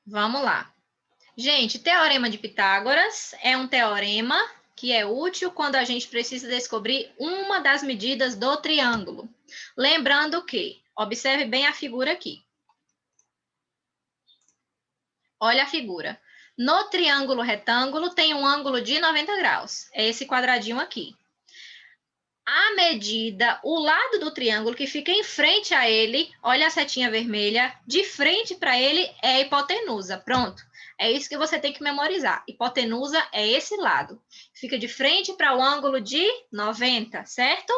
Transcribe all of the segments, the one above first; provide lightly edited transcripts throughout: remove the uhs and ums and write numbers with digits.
Vamos lá. Gente, teorema de Pitágoras é um teorema que é útil quando a gente precisa descobrir uma das medidas do triângulo. Lembrando que, observe bem a figura aqui. Olha a figura. No triângulo retângulo tem um ângulo de 90 graus. É esse quadradinho aqui. A medida, o lado do triângulo que fica em frente a ele, olha a setinha vermelha, de frente para ele é a hipotenusa. Pronto. É isso que você tem que memorizar. Hipotenusa é esse lado. Fica de frente para o ângulo de 90, certo?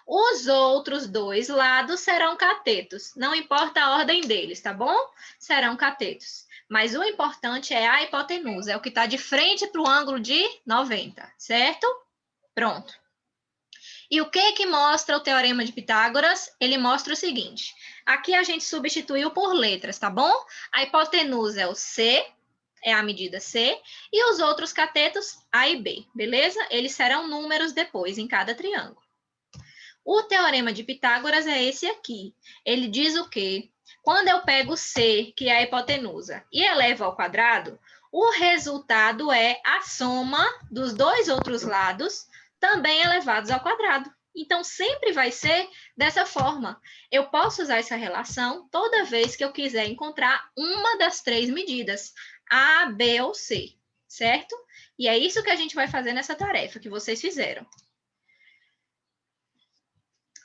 Os outros dois lados serão catetos. Não importa a ordem deles, tá bom? Serão catetos. Mas o importante é a hipotenusa, é o que está de frente para o ângulo de 90, certo? Pronto. E o que mostra o teorema de Pitágoras? Ele mostra o seguinte. Aqui a gente substituiu por letras, tá bom? A hipotenusa é o C, é a medida C, e os outros catetos A e B, beleza? Eles serão números depois em cada triângulo. O teorema de Pitágoras é esse aqui. Ele diz o quê? Quando eu pego C, que é a hipotenusa, e elevo ao quadrado, o resultado é a soma dos dois outros lados, também elevados ao quadrado. Então, sempre vai ser dessa forma. Eu posso usar essa relação toda vez que eu quiser encontrar uma das três medidas, A, B ou C, certo? E é isso que a gente vai fazer nessa tarefa que vocês fizeram.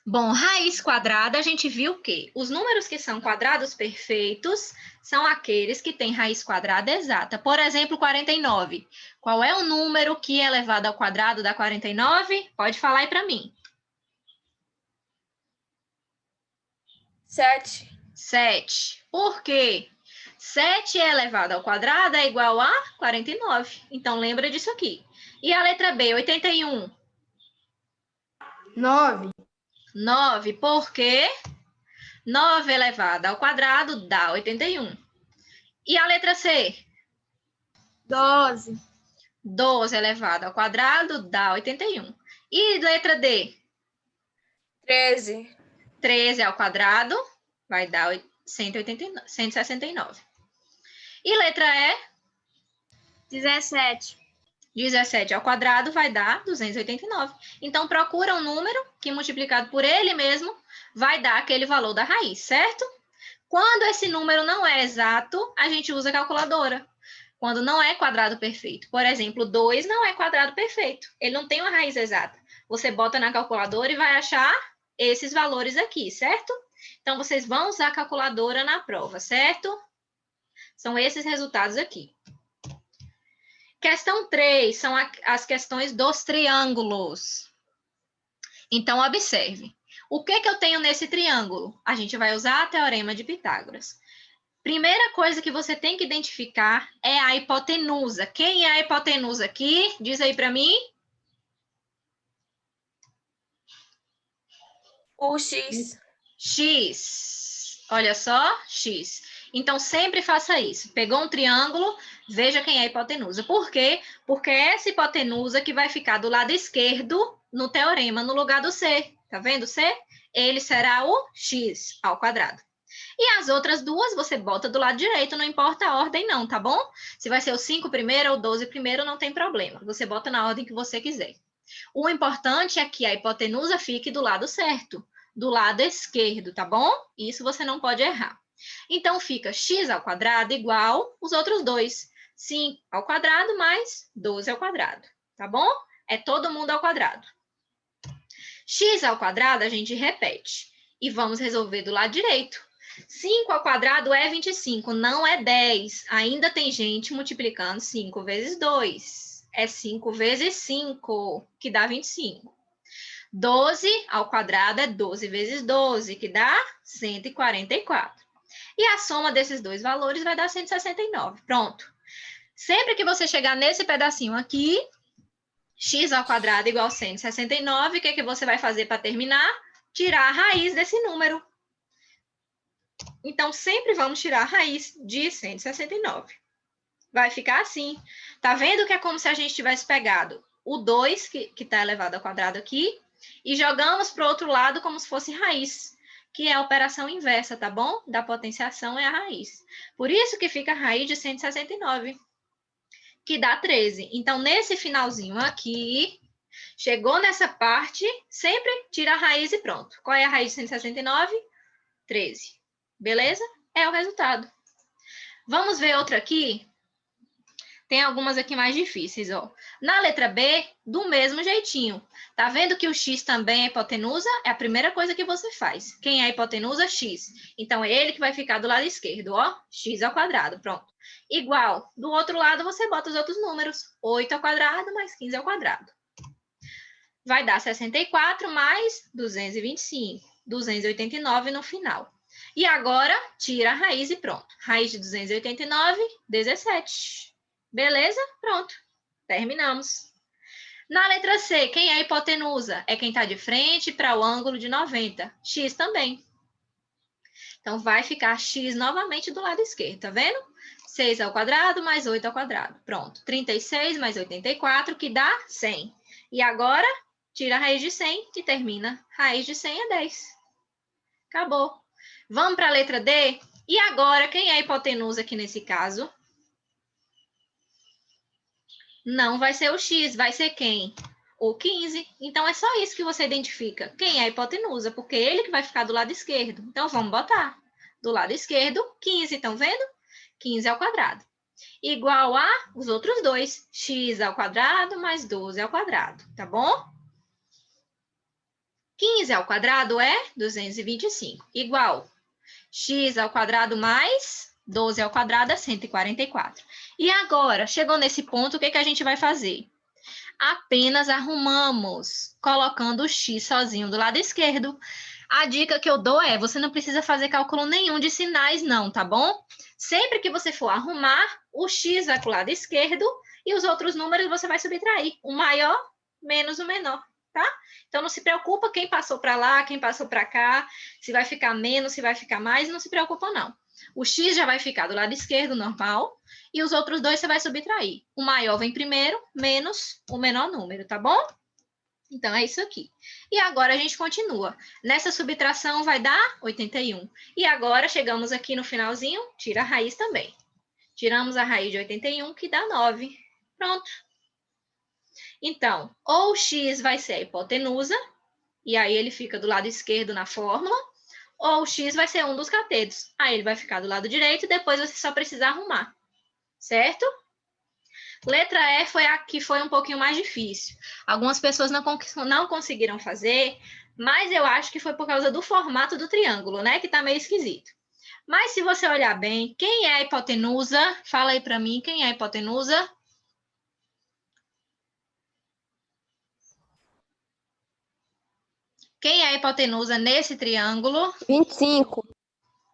Bom, raiz quadrada, a gente viu que os números que são quadrados perfeitos são aqueles que têm raiz quadrada exata. Por exemplo, 49. Qual é o número que é elevado ao quadrado dá 49? Pode falar aí para mim. 7. 7. Por quê? 7 elevado ao quadrado é igual a 49. Então, lembra disso aqui. E a letra B, 81? 9. 9. Por quê? 9 elevado ao quadrado dá 81. E a letra C? 12. 12 elevado ao quadrado dá 81. E letra D? 13. 13 ao quadrado vai dar 169. E letra E? 17. 17 ao quadrado vai dar 289. Então, procura um número que multiplicado por ele mesmo vai dar aquele valor da raiz, certo? Quando esse número não é exato, a gente usa a calculadora. Quando não é quadrado perfeito. Por exemplo, 2 não é quadrado perfeito. Ele não tem uma raiz exata. Você bota na calculadora e vai achar esses valores aqui, certo? Então, vocês vão usar a calculadora na prova, certo? São esses resultados aqui. Questão 3 são as questões dos triângulos. Então, observe. O que eu tenho nesse triângulo? A gente vai usar o teorema de Pitágoras. Primeira coisa que você tem que identificar é a hipotenusa. Quem é a hipotenusa aqui? Diz aí para mim. O X. X. Olha só, X. Então, sempre faça isso. Pegou um triângulo, veja quem é a hipotenusa. Por quê? Porque é essa hipotenusa que vai ficar do lado esquerdo no teorema, no lugar do C. Tá vendo C? Ele será o X ao quadrado. E as outras duas você bota do lado direito, não importa a ordem não, tá bom? Se vai ser o 5 primeiro ou 12 primeiro, não tem problema. Você bota na ordem que você quiser. O importante é que a hipotenusa fique do lado certo, do lado esquerdo, tá bom? Isso você não pode errar. Então, fica x ao quadrado igual os outros dois. 5 ao quadrado mais 12 ao quadrado, tá bom? É todo mundo ao quadrado. X ao quadrado a gente repete. E vamos resolver do lado direito. 5 ao quadrado é 25, não é 10. Ainda tem gente multiplicando 5 vezes 2. É 5 vezes 5, que dá 25. 12 ao quadrado é 12 vezes 12, que dá 144. E a soma desses dois valores vai dar 169. Pronto. Sempre que você chegar nesse pedacinho aqui, x ao quadrado igual a 169, o que você vai fazer para terminar? Tirar a raiz desse número. Então, sempre vamos tirar a raiz de 169. Vai ficar assim. Tá vendo que é como se a gente tivesse pegado o 2, que está elevado ao quadrado aqui, e jogamos para o outro lado como se fosse raiz. que é a operação inversa, tá bom? Da potenciação é a raiz. Por isso que fica a raiz de 169, que dá 13. Então, nesse finalzinho aqui, chegou nessa parte, sempre tira a raiz e pronto. Qual é a raiz de 169? 13. Beleza? É o resultado. Vamos ver outra aqui? Tem algumas aqui mais difíceis, ó. Na letra B, do mesmo jeitinho. Tá vendo que o x também é hipotenusa? É a primeira coisa que você faz. Quem é hipotenusa? X. Então, é ele que vai ficar do lado esquerdo, ó. X ao quadrado, pronto. Igual. Do outro lado, você bota os outros números. 8 ao quadrado mais 15 ao quadrado. Vai dar 64 mais 225. 289 no final. E agora, tira a raiz e pronto. Raiz de 289, 17. Beleza? Pronto. Terminamos. Na letra C, quem é a hipotenusa? É quem está de frente para o ângulo de 90. X também. Então, vai ficar x novamente do lado esquerdo, tá vendo? 6 ao quadrado mais 8 ao quadrado. Pronto. 36 mais 84, que dá 100. E agora, tira a raiz de 100 e termina. Raiz de 100 é 10. Acabou. Vamos para a letra D? E agora, quem é a hipotenusa aqui nesse caso? Não vai ser o x, vai ser quem? O 15. Então, é só isso que você identifica. Quem é a hipotenusa? Porque ele que vai ficar do lado esquerdo. Então, vamos botar. Do lado esquerdo, 15. Estão vendo? 15 ao quadrado. Igual a os outros dois. X ao quadrado mais 12 ao quadrado. Tá bom? 15 ao quadrado é 225. Igual x ao quadrado mais 12 ao quadrado é 144. E agora, chegou nesse ponto, o que a gente vai fazer? Apenas arrumamos, colocando o x sozinho do lado esquerdo. A dica que eu dou é, você não precisa fazer cálculo nenhum de sinais não, tá bom? Sempre que você for arrumar, o x vai para o lado esquerdo e os outros números você vai subtrair. O maior menos o menor, tá? Então, não se preocupa quem passou para lá, quem passou para cá, se vai ficar menos, se vai ficar mais, não se preocupa não. O x já vai ficar do lado esquerdo, normal, e os outros dois você vai subtrair. O maior vem primeiro, menos o menor número, tá bom? Então, é isso aqui. E agora a gente continua. Nessa subtração vai dar 81. E agora chegamos aqui no finalzinho, tira a raiz também. Tiramos a raiz de 81, que dá 9. Pronto. Então, ou x vai ser a hipotenusa, e aí ele fica do lado esquerdo na fórmula, ou x vai ser um dos catetos. Aí ele vai ficar do lado direito e depois você só precisa arrumar. Certo? Letra E foi a que foi um pouquinho mais difícil. Algumas pessoas não conseguiram fazer, mas eu acho que foi por causa do formato do triângulo, né? Que tá meio esquisito. Mas se você olhar bem, quem é a hipotenusa? Fala aí para mim, quem é a hipotenusa? Quem é a hipotenusa nesse triângulo? 25.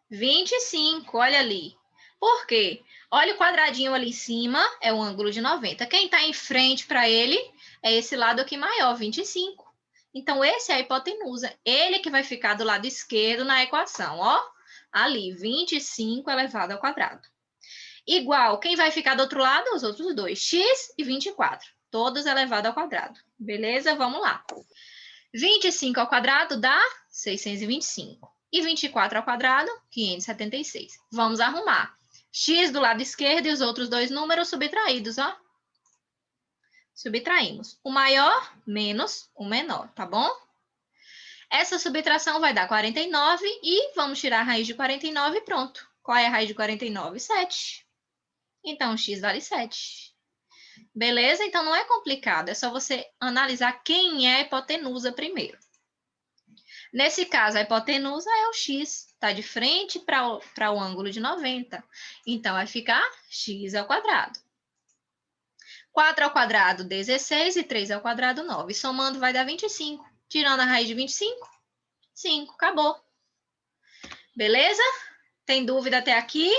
25, olha ali. Por quê? Olha o quadradinho ali em cima, é o ângulo de 90. Quem está em frente para ele é esse lado aqui maior, 25. Então, esse é a hipotenusa. Ele que vai ficar do lado esquerdo na equação, ó. Ali, 25 elevado ao quadrado. Igual, quem vai ficar do outro lado? Os outros dois, x e 24. Todos elevado ao quadrado. Beleza? Vamos lá. 25 ao quadrado dá 625. E 24 ao quadrado, 576. Vamos arrumar. X do lado esquerdo e os outros dois números subtraídos, ó. Subtraímos. O maior menos o menor, tá bom? Essa subtração vai dar 49 e vamos tirar a raiz de 49 e pronto. Qual é a raiz de 49? 7. Então, x vale 7. Beleza? Então, não é complicado. É só você analisar quem é a hipotenusa primeiro. Nesse caso, a hipotenusa é o x, está de frente para o ângulo de 90. Então, vai ficar x ao quadrado. 4 ao quadrado, 16, e 3 ao quadrado, 9. Somando, vai dar 25. Tirando a raiz de 25, 5. Acabou. Beleza? Tem dúvida até aqui?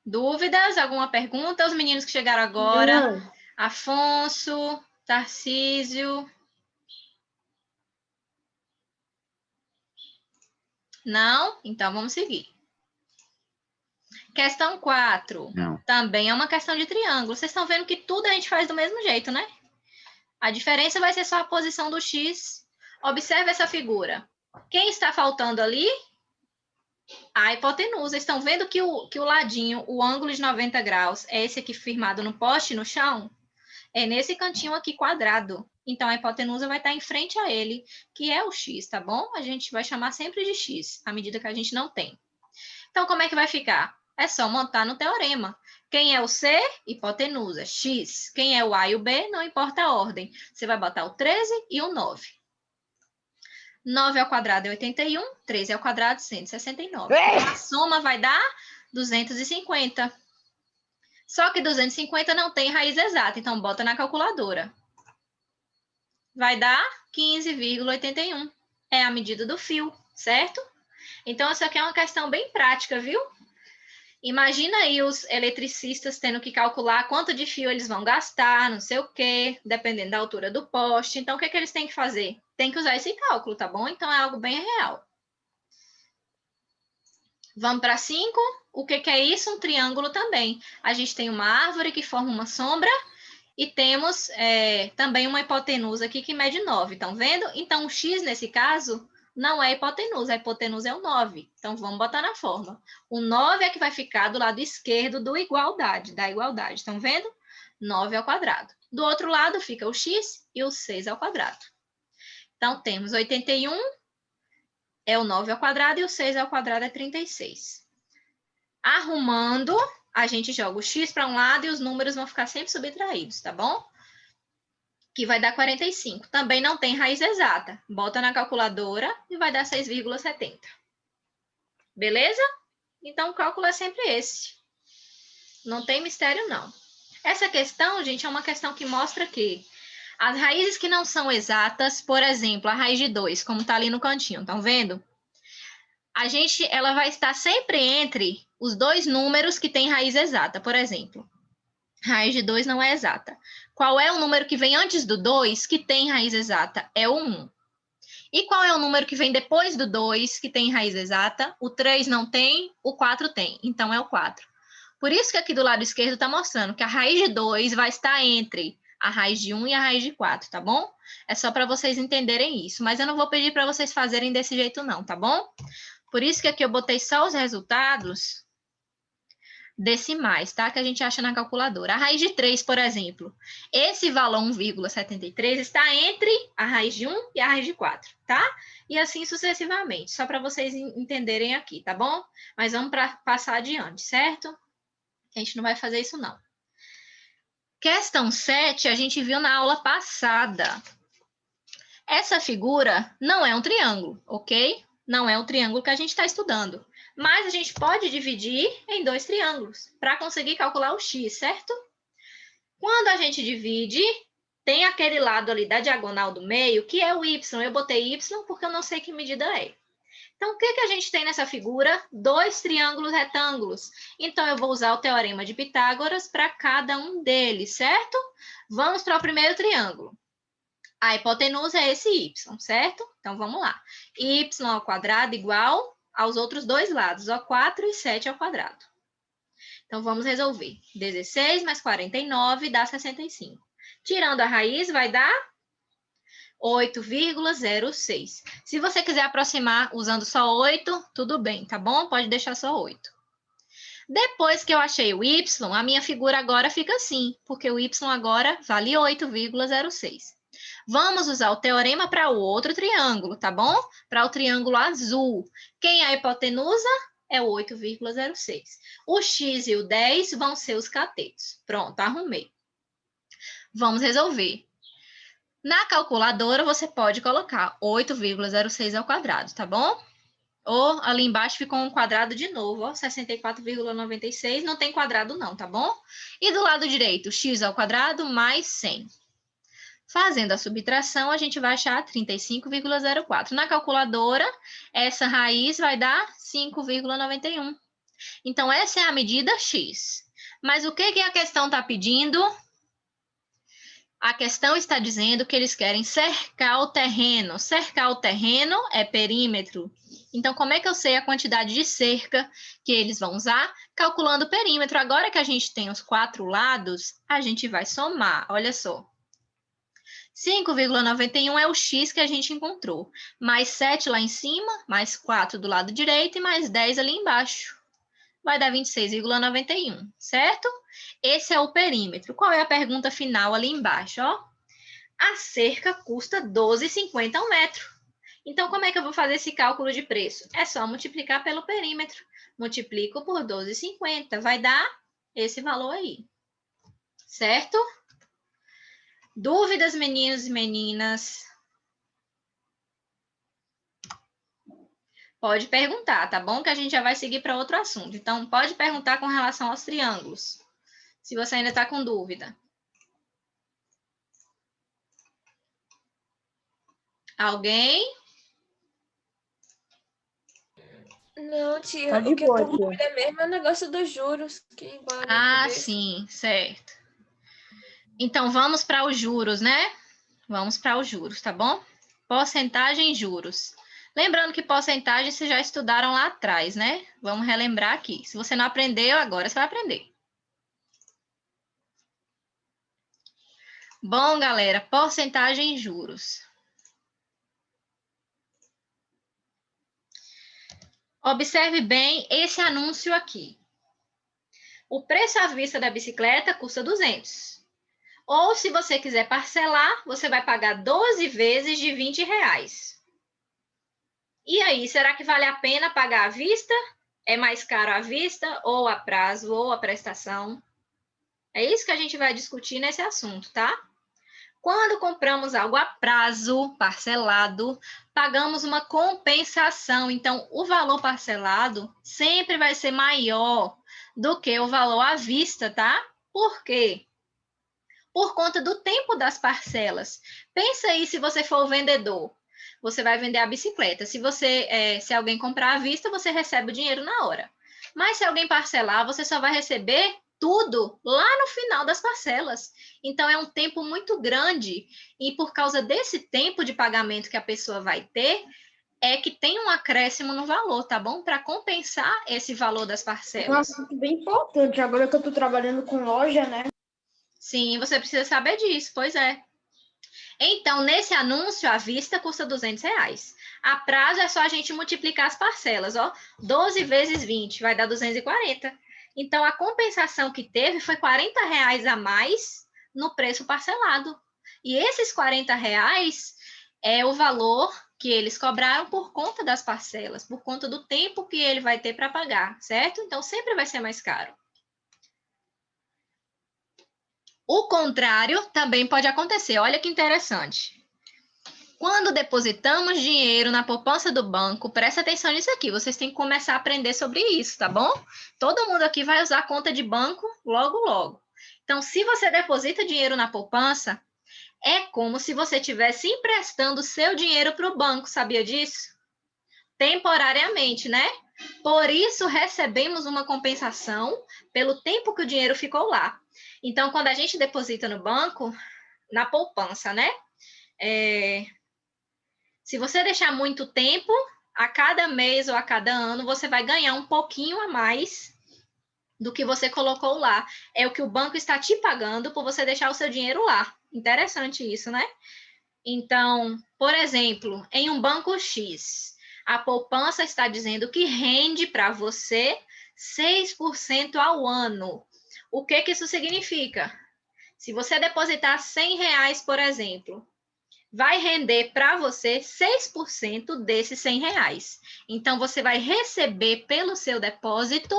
Dúvidas? Alguma pergunta? Os meninos que chegaram agora. Não. Afonso, Tarcísio. Não? Então, vamos seguir. Questão 4. Não. Também é uma questão de triângulo. Vocês estão vendo que tudo a gente faz do mesmo jeito, né? A diferença vai ser só a posição do X. Observe essa figura. Quem está faltando ali? A hipotenusa. Estão vendo que o ladinho, o ângulo de 90 graus, é esse aqui firmado no poste, no chão? É nesse cantinho aqui quadrado. Então, a hipotenusa vai estar em frente a ele, que é o X, tá bom? A gente vai chamar sempre de X, à medida que a gente não tem. Então, como é que vai ficar? É só montar no teorema. Quem é o C? Hipotenusa. X. Quem é o A e o B? Não importa a ordem. Você vai botar o 13 e o 9. 9 ao quadrado é 81, 13 ao quadrado, 169. Então, a soma vai dar 250. Só que 250 não tem raiz exata, então bota na calculadora. Vai dar 15,81. É a medida do fio, certo? Então, isso aqui é uma questão bem prática, viu? Imagina aí os eletricistas tendo que calcular quanto de fio eles vão gastar, não sei o quê, dependendo da altura do poste. Então, o que eles têm que fazer? Tem que usar esse cálculo, tá bom? Então, é algo bem real. Vamos para 5. O que é isso? Um triângulo também. A gente tem uma árvore que forma uma sombra e temos também uma hipotenusa aqui que mede 9. Estão vendo? Então, o X, nesse caso, não é hipotenusa. A hipotenusa é o 9. Então, vamos botar na forma. O 9 é que vai ficar do lado esquerdo da igualdade. Estão vendo? 9 ao quadrado. Do outro lado fica o X e o 6 ao quadrado. Então, temos 81 é o 9 ao quadrado e o 6 ao quadrado é 36. Arrumando, a gente joga o X para um lado e os números vão ficar sempre subtraídos, tá bom? Que vai dar 45. Também não tem raiz exata. Bota na calculadora e vai dar 6,70. Beleza? Então, o cálculo é sempre esse. Não tem mistério, não. Essa questão, gente, é uma questão que mostra que as raízes que não são exatas, por exemplo, a raiz de 2, como está ali no cantinho, estão vendo? Ela vai estar sempre entre os dois números que têm raiz exata. Por exemplo, raiz de 2 não é exata. Qual é o número que vem antes do 2 que tem raiz exata? É o 1. E qual é o número que vem depois do 2 que tem raiz exata? O 3 não tem, o 4 tem. Então, é o 4. Por isso que aqui do lado esquerdo está mostrando que a raiz de 2 vai estar entre a raiz de 1 e a raiz de 4, tá bom? É só para vocês entenderem isso. Mas eu não vou pedir para vocês fazerem desse jeito não, tá bom? Por isso que aqui eu botei só os resultados decimais, tá? Que a gente acha na calculadora. A raiz de 3, por exemplo. Esse valor 1,73 está entre a raiz de 1 e a raiz de 4, tá? E assim sucessivamente. Só para vocês entenderem aqui, tá bom? Mas vamos passar adiante, certo? A gente não vai fazer isso, não. Questão 7, a gente viu na aula passada. Essa figura não é um triângulo, ok? Não é o triângulo que a gente está estudando. Mas a gente pode dividir em dois triângulos para conseguir calcular o x, certo? Quando a gente divide, tem aquele lado ali da diagonal do meio, que é o y. Eu botei y porque eu não sei que medida é. Então, o que a gente tem nessa figura? Dois triângulos retângulos. Então, eu vou usar o teorema de Pitágoras para cada um deles, certo? Vamos para o primeiro triângulo. A hipotenusa é esse y, certo? Então, vamos lá. Y ao quadrado igual aos outros dois lados, ó, 4 e 7 ao quadrado. Então, vamos resolver. 16 mais 49 dá 65. Tirando a raiz, vai dar 8,06. Se você quiser aproximar usando só 8, tudo bem, tá bom? Pode deixar só 8. Depois que eu achei o y, a minha figura agora fica assim, porque o y agora vale 8,06. Vamos usar o teorema para o outro triângulo, tá bom? Para o triângulo azul. Quem é a hipotenusa? É o 8,06. O x e o 10 vão ser os catetos. Pronto, arrumei. Vamos resolver. Na calculadora, você pode colocar 8,06 ao quadrado, tá bom? Ou ali embaixo ficou um quadrado de novo, ó, 64,96. Não tem quadrado não, tá bom? E do lado direito, x ao quadrado mais 100. Fazendo a subtração, a gente vai achar 35,04. Na calculadora, essa raiz vai dar 5,91. Então, essa é a medida x. Mas o que a questão está pedindo? A questão está dizendo que eles querem cercar o terreno. Cercar o terreno é perímetro. Então, como é que eu sei a quantidade de cerca que eles vão usar? Calculando o perímetro. Agora que a gente tem os 4 lados, a gente vai somar. Olha só. 5,91 é o x que a gente encontrou. Mais 7 lá em cima, mais 4 do lado direito e mais 10 ali embaixo. Vai dar 26,91, certo? Esse é o perímetro. Qual é a pergunta final ali embaixo? Ó? A cerca custa 12,50 um metro. Então, como é que eu vou fazer esse cálculo de preço? É só multiplicar pelo perímetro. Multiplico por 12,50. Vai dar esse valor aí. Certo? Dúvidas, meninos e meninas? Pode perguntar, tá bom? Que a gente já vai seguir para outro assunto. Então, pode perguntar com relação aos triângulos, se você ainda está com dúvida. Alguém? Não, tia, Tá de o que eu boa, tô com tia. dúvida mesmo é o negócio dos juros, que igual na minha Ah, cabeça. sim, certo. Então, vamos para os juros, né? Vamos para os juros, tá bom? Porcentagem e juros. Lembrando que porcentagem vocês já estudaram lá atrás, né? Vamos relembrar aqui. Se você não aprendeu, agora você vai aprender. Bom, galera, porcentagem e juros. Observe bem esse anúncio aqui. O preço à vista da bicicleta custa 200. Ou, se você quiser parcelar, você vai pagar 12 vezes de R$20. E aí, será que vale a pena pagar à vista? É mais caro à vista, ou a prazo, ou a prestação? É isso que a gente vai discutir nesse assunto, tá? Quando compramos algo a prazo, parcelado, pagamos uma compensação. Então, o valor parcelado sempre vai ser maior do que o valor à vista, tá? Por quê? Por conta do tempo das parcelas. Pensa aí se você for o vendedor. Você vai vender a bicicleta. Se alguém comprar à vista, você recebe o dinheiro na hora. Mas se alguém parcelar, você só vai receber tudo lá no final das parcelas. Então, é um tempo muito grande. E por causa desse tempo de pagamento que a pessoa vai ter, é que tem um acréscimo no valor, tá bom? Para compensar esse valor das É um parcelas. assunto bem importante. Agora que eu tô trabalhando com loja, né? Sim, você precisa saber disso, pois é. Então, nesse anúncio, à vista custa R$200. A prazo é só a gente multiplicar as parcelas, ó. 12 vezes 20 vai dar 240. Então, a compensação que teve foi R$40 a mais no preço parcelado. E esses R$40 é o valor que eles cobraram por conta das parcelas, por conta do tempo que ele vai ter para pagar, certo? Então, sempre vai ser mais caro. O contrário também pode acontecer. Olha que interessante. Quando depositamos dinheiro na poupança do banco, presta atenção nisso aqui, vocês têm que começar a aprender sobre isso, tá bom? Todo mundo aqui vai usar conta de banco logo, logo. Então, se você deposita dinheiro na poupança, é como se você estivesse emprestando seu dinheiro para o banco, sabia disso? Temporariamente, né? Por isso, recebemos uma compensação pelo tempo que o dinheiro ficou lá. Então, quando a gente deposita no banco, na poupança, né? Se você deixar muito tempo, a cada mês ou a cada ano, você vai ganhar um pouquinho a mais do que você colocou lá. É o que o banco está te pagando por você deixar o seu dinheiro lá. Interessante isso, né? Então, por exemplo, em um banco X, a poupança está dizendo que rende para você 6% ao ano. O que isso significa? Se você depositar R$100, por exemplo, vai render para você 6% desses R$100. Então, você vai receber pelo seu depósito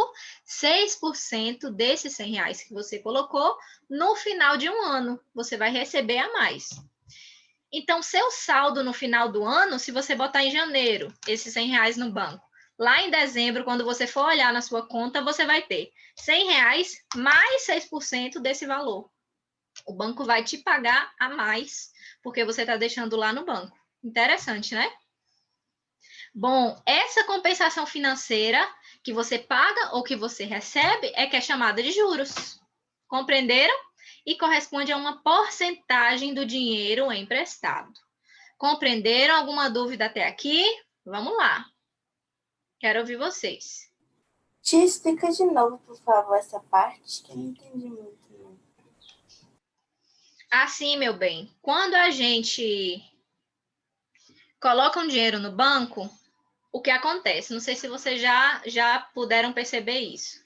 6% desses R$100 que você colocou no final de um ano. Você vai receber a mais. Então, seu saldo no final do ano, se você botar em janeiro esses R$100 no banco, lá em dezembro, quando você for olhar na sua conta, você vai ter R$100 mais 6% desse valor. O banco vai te pagar a mais, porque você está deixando lá no banco. Interessante, né? Bom, essa compensação financeira que você paga ou que você recebe é que é chamada de juros. Compreenderam? E corresponde a uma porcentagem do dinheiro emprestado. Compreenderam? Alguma dúvida até aqui? Vamos lá. Quero ouvir vocês. Tia, explica de novo, por favor, essa parte, que eu não entendi muito. Não. Assim, meu bem, quando a gente coloca um dinheiro no banco, o que acontece? Não sei se vocês já puderam perceber isso.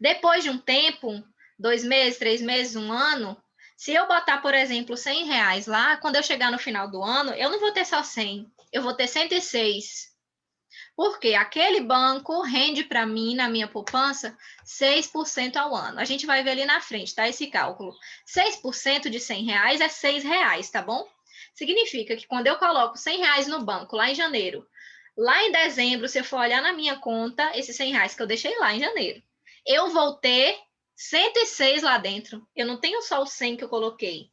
Depois de um tempo, 2 meses, 3 meses, 1 ano, se eu botar, por exemplo, R$100 lá, quando eu chegar no final do ano, eu não vou ter só 100, eu vou ter 106. Porque aquele banco rende para mim, na minha poupança, 6% ao ano. A gente vai ver ali na frente, tá? Esse cálculo. 6% de R$100 é R$6, tá bom? Significa que quando eu coloco R$100 no banco, lá em janeiro, lá em dezembro, se eu for olhar na minha conta, esses R$100 que eu deixei lá em janeiro, eu vou ter 106 lá dentro. Eu não tenho só o 100 que eu coloquei.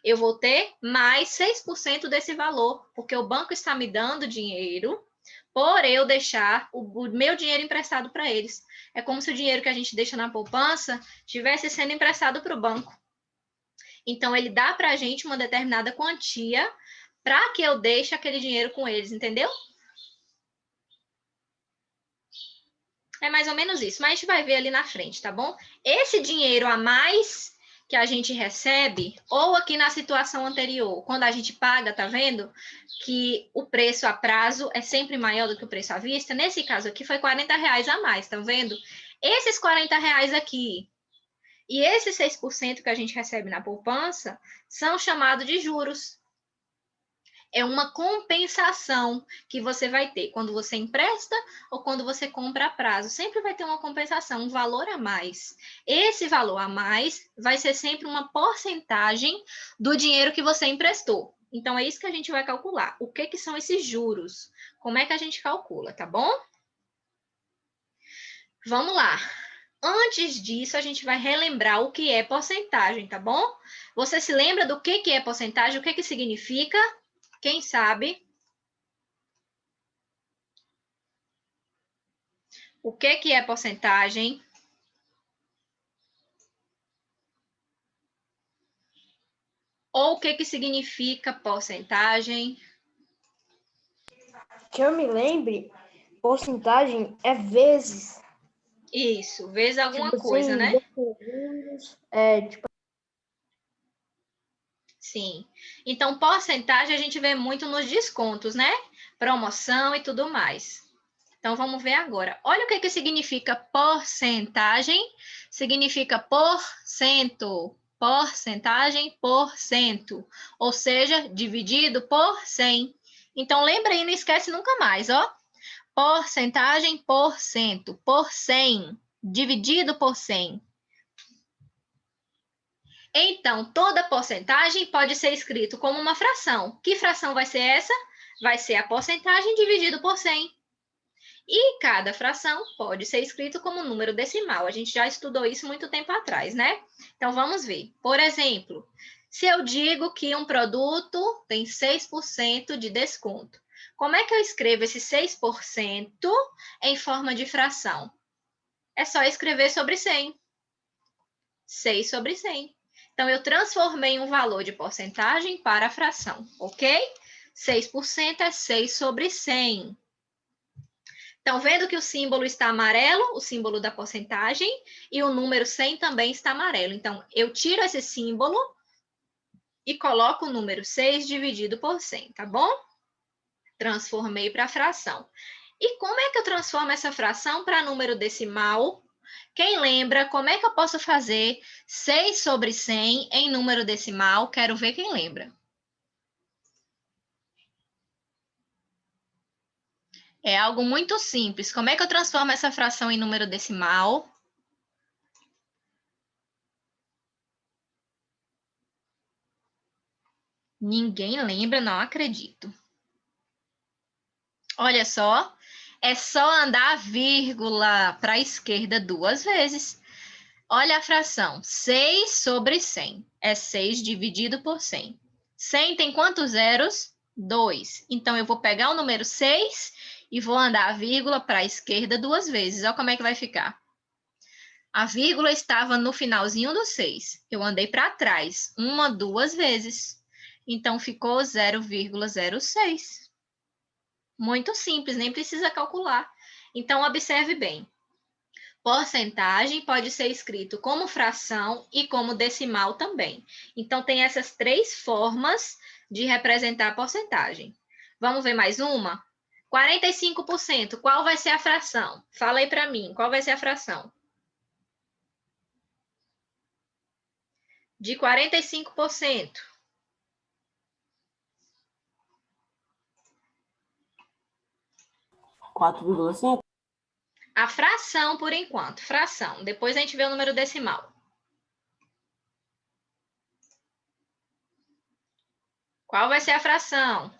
Eu vou ter mais 6% desse valor, porque o banco está me dando dinheiro por eu deixar o meu dinheiro emprestado para eles. É como se o dinheiro que a gente deixa na poupança estivesse sendo emprestado para o banco. Então, ele dá para a gente uma determinada quantia para que eu deixe aquele dinheiro com eles, entendeu? É mais ou menos isso, mas a gente vai ver ali na frente, tá bom? Esse dinheiro a mais que a gente recebe, ou aqui na situação anterior, quando a gente paga, tá vendo? Que o preço a prazo é sempre maior do que o preço à vista. Nesse caso aqui foi R$40 a mais, tá vendo? Esses R$40 aqui e esses 6% que a gente recebe na poupança são chamados de juros. É uma compensação que você vai ter quando você empresta ou quando você compra a prazo. Sempre vai ter uma compensação, um valor a mais. Esse valor a mais vai ser sempre uma porcentagem do dinheiro que você emprestou. Então, é isso que a gente vai calcular. O que são esses juros? Como é que a gente calcula, tá bom? Vamos lá. Antes disso, a gente vai relembrar o que é porcentagem, tá bom? Você se lembra do que é porcentagem? O que significa? Quem sabe? O que é porcentagem? Ou o que significa porcentagem? Que eu me lembre, porcentagem é vezes. Isso, vezes alguma Tipo coisa, assim, né? tipo, Sim. Então, porcentagem a gente vê muito nos descontos, né? Promoção e tudo mais. Então, vamos ver agora. Olha o que significa porcentagem. Significa por cento. Porcentagem por cento. Ou seja, dividido por 100. Então, lembra aí, não esquece nunca mais, ó. Porcentagem por cento. Por 100. Dividido por 100. Então, toda porcentagem pode ser escrito como uma fração. Que fração vai ser essa? Vai ser a porcentagem dividido por 100. E cada fração pode ser escrito como número decimal. A gente já estudou isso muito tempo atrás, né? Então, vamos ver. Por exemplo, se eu digo que um produto tem 6% de desconto, como é que eu escrevo esse 6% em forma de fração? É só escrever sobre 100. 6 sobre 100. Então, eu transformei um valor de porcentagem para a fração, ok? 6% é 6 sobre 100. Então, vendo que o símbolo está amarelo, o símbolo da porcentagem, e o número 100 também está amarelo. Então, eu tiro esse símbolo e coloco o número 6 dividido por 100, tá bom? Transformei para a fração. E como é que eu transformo essa fração para número decimal? Quem lembra como é que eu posso fazer 6 sobre 100 em número decimal? Quero ver quem lembra. É algo muito simples. Como é que eu transformo essa fração em número decimal? Ninguém lembra, não acredito. Olha só, é só andar a vírgula para a esquerda 2 vezes. Olha a fração, 6 sobre 100. É 6 dividido por 100. 100 tem quantos zeros? 2. Então, eu vou pegar o número 6 e vou andar a vírgula para a esquerda 2 vezes. Olha como é que vai ficar. A vírgula estava no finalzinho do 6. Eu andei para trás 1, 2 vezes. Então, ficou 0,06. Muito simples, nem precisa calcular. Então, observe bem. Porcentagem pode ser escrito como fração e como decimal também. Então, tem essas três formas de representar a porcentagem. Vamos ver mais uma? 45%, qual vai ser a fração? Fala aí para mim, qual vai ser a fração? De 45%. 4,5. A fração, por enquanto, fração. Depois a gente vê o número decimal. Qual vai ser a fração?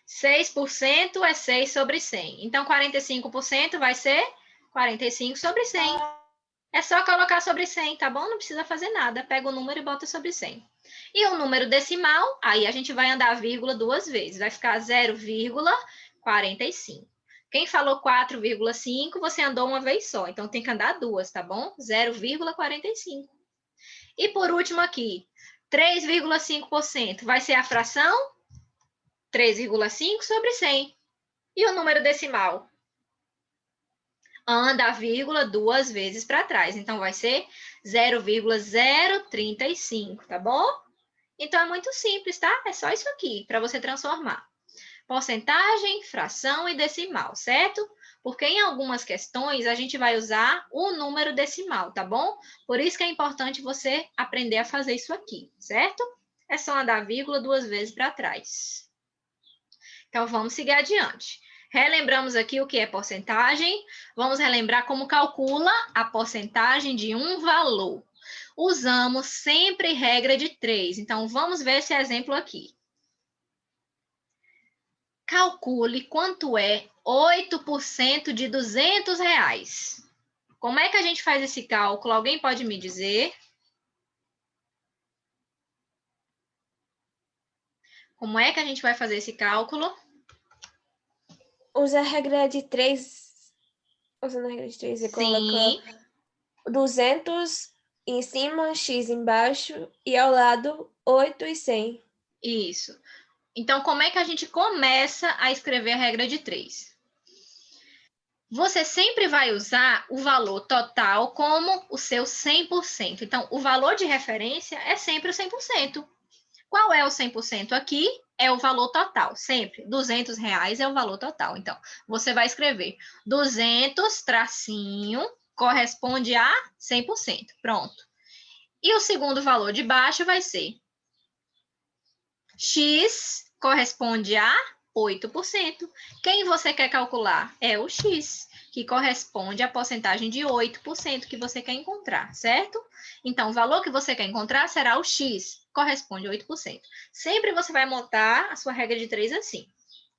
6% é 6 sobre 100. Então, 45% vai ser 45 sobre 100. É só colocar sobre 100, tá bom? Não precisa fazer nada. Pega o número e bota sobre 100. E o número decimal, aí a gente vai andar a vírgula duas vezes. Vai ficar 0,45. Quem falou 4,5, você andou uma vez só. Então, tem que andar duas, tá bom? 0,45. E por último aqui, 3,5% vai ser a fração 3,5 sobre 100. E o número decimal? Anda a vírgula duas vezes para trás. Então, vai ser 0,035, tá bom? Então, é muito simples, tá? É só isso aqui para você transformar. Porcentagem, fração e decimal, certo? Porque em algumas questões a gente vai usar o número decimal, tá bom? Por isso que é importante você aprender a fazer isso aqui, certo? É só andar a vírgula duas vezes para trás. Então, vamos seguir adiante. Relembramos aqui o que é porcentagem. Vamos relembrar como calcula a porcentagem de um valor. Usamos sempre regra de 3. Então, vamos ver esse exemplo aqui. Calcule quanto é 8% de R$200. Como é que a gente faz esse cálculo? Alguém pode me dizer? Como é que a gente vai fazer esse cálculo? Usa a regra de 3. Usando a regra de 3, você coloca 200 em cima, x embaixo e ao lado 8 e 100. Isso. Então, como é que a gente começa a escrever a regra de 3? Você sempre vai usar o valor total como o seu 100%. Então, o valor de referência é sempre o 100%. Qual é o 100% aqui? É o valor total, sempre. R$200 é o valor total. Então, você vai escrever 200 tracinho corresponde a 100%. Pronto. E o segundo valor de baixo vai ser X corresponde a 8%. Quem você quer calcular? É o X, que corresponde à porcentagem de 8% que você quer encontrar, certo? Então, o valor que você quer encontrar será o X, corresponde a 8%. Sempre você vai montar a sua regra de 3 assim,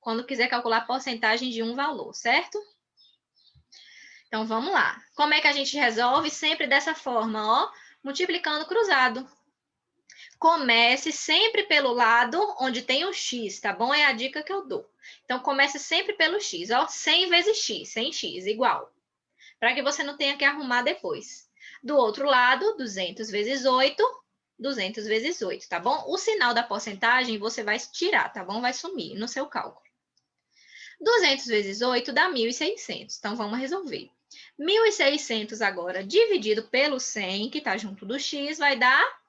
quando quiser calcular a porcentagem de um valor, certo? Então, vamos lá. Como é que a gente resolve? Sempre dessa forma, ó, multiplicando cruzado. Comece sempre pelo lado onde tem o x, tá bom? É a dica que eu dou. Então, comece sempre pelo x, ó, 100 vezes x, 100x, igual. Para que você não tenha que arrumar depois. Do outro lado, 200 vezes 8, 200 vezes 8, tá bom? O sinal da porcentagem você vai tirar, tá bom? Vai sumir no seu cálculo. 200 vezes 8 dá 1.600, então vamos resolver. 1.600 agora, dividido pelo 100, que está junto do x, vai dar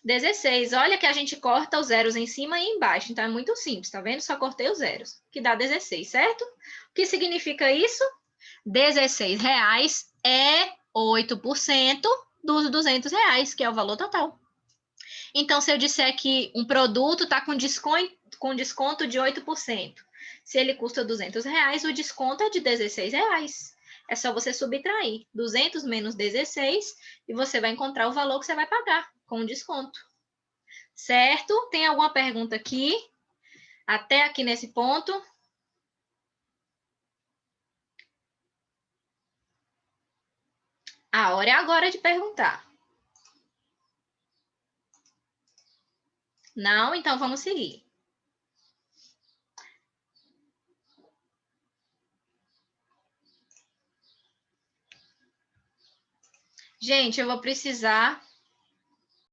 16. Olha que a gente corta os zeros em cima e embaixo. Então, é muito simples, tá vendo? Só cortei os zeros, que dá 16, certo? O que significa isso? R$16 é 8% dos R$200, que é o valor total. Então, se eu disser que um produto está com desconto de 8%, se ele custa R$200, o desconto é de R$16. É só você subtrair 200 menos 16 e você vai encontrar o valor que você vai pagar com desconto. Certo? Tem alguma pergunta aqui? Até aqui nesse ponto? A hora é agora de perguntar. Não? Então vamos seguir. Gente, eu vou precisar